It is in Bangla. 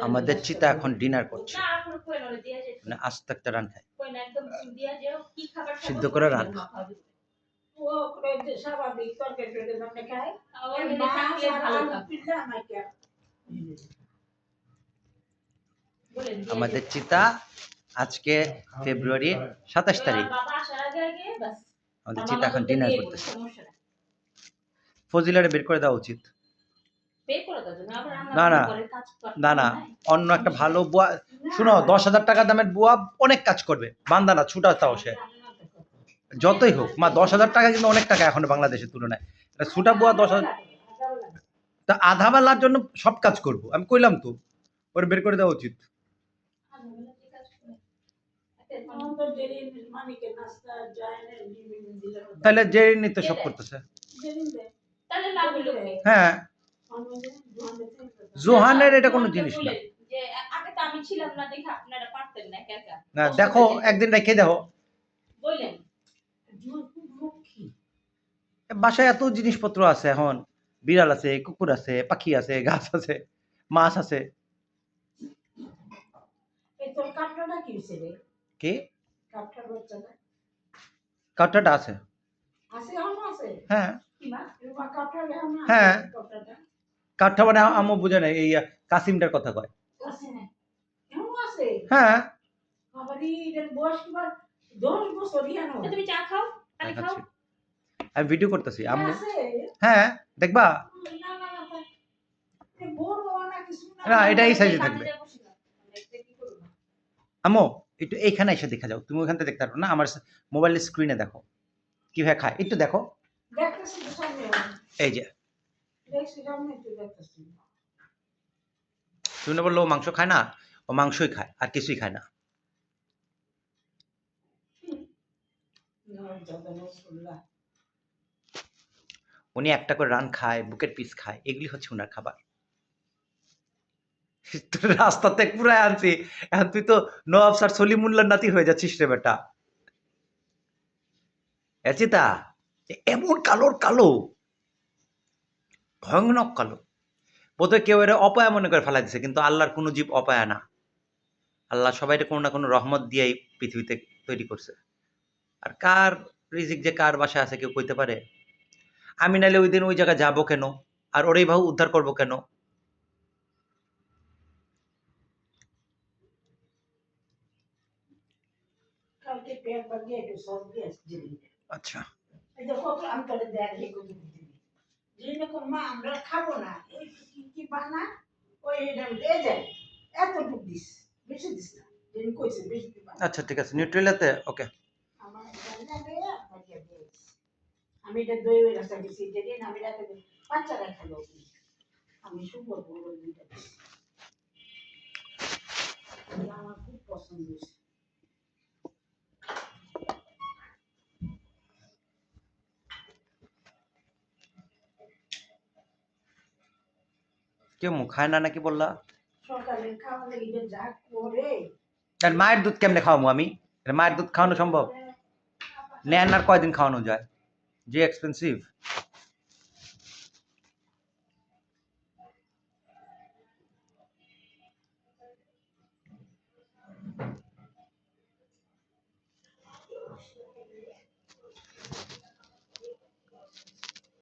আমাদের চিতা এখন ডিনার করছে, মানে আস্তে একটা রান খায়, সিদ্ধ করে রান। আমাদের চিতা আজকে ফেব্রুয়ারি 27 তারিখ, আমাদের চিতা এখন ডিনার করতেছে। ফজিলারে বের করে দেওয়া উচিত। না না না না, অন্য একটা ভালো বুয়া, শুনো 10,000 টাকা দামের বুয়া অনেক কাজ করবে, বান্দানা ছুটা তাও সে যতই হোক। মা 10,000 টাকা কিন্তু অনেক টাকা এখন বাংলাদেশের তুলনায়। ছুটা বুয়া 10,000, তা আধা বেলার জন্য সব কাজ করব আমি, কইলাম তো ওর বের করে দেওয়া উচিত। তাহলে যে নিতে সব করতেছে। হ্যাঁ, জোহানের এটা কোনো জিনিস না। না দেখো, একদিন রেখে দেখো। বাসায় এত জিনিসপত্র আছে এখন, বিড়াল আছে, কুকুর আছে, পাখি আছে, গাছ আছে, মাছ আছে। কি কাঠটা আছে? হ্যাঁ হ্যাঁ, কাঠটা মানে আম্মু বুঝে নাই, এই কাসিমটার কথা কয়। হ্যাঁ আমি ভিডিও করতেছি আম্মু। হ্যাঁ দেখবা, না এটা এই সাইজে থাকবে। আম্মু একটু এইখানে এসে দেখা যাও, তুমি ওইখান থেকে দেখতে পারো না, আমার মোবাইলের স্ক্রিনে দেখো কিভাবে খায়, একটু দেখো। এই যে তুমি না বললো ও মাংস খায় না, ও মাংসই খায় আর কিছুই খায় না। উনি একটা করে রান খায়, বুকের পিস খায়, এগুলি হচ্ছে ওনার খাবার। রাস্তাতে পুরো আনছি, এখন তুই তো নবাব স্যার সলিমুল্লার নাতি হয়ে যাচ্ছিস রে বেটা। চিতা এমন কালোর কালো, ভয়ানক কালো। বোধহয় কেউ এর অপায়া মনে করে ফেলা দিছে, কিন্তু আল্লাহর কোনো জীব অপায়া না। আল্লাহ সবাইকে কোনো না কোনো রহমত দিয়েই পৃথিবীতে তৈরি করছে। আর কার রিজিক যে কার বাসায় আছে কেউ কইতে পারে? আমি নাইলে ওই দিন ওই জায়গায় যাবো কেন, আর ওরেই ভাবে উদ্ধার করবো কেন? আচ্ছা আচ্ছা ঠিক আছে, নিউট্রেলাতে ওকে। আমি এটা দই ওই রাস্তা দিছি, যেদিন আমি রাতে বাচ্চারা খেলো, আমি শুভ বলবো দুইটা আমার খুব পছন্দ হয়েছে। কেউ খায় না নাকি বললা? সকালে খাওয়ালে এটা যা করে। আর মায়ের দুধ কেমনে খাওয়াবো আমি? মায়ের দুধ খাওয়ানো সম্ভব? নেন আর কয়দিন খাওয়ানো যায়? যে এক্সপেন্সিভ।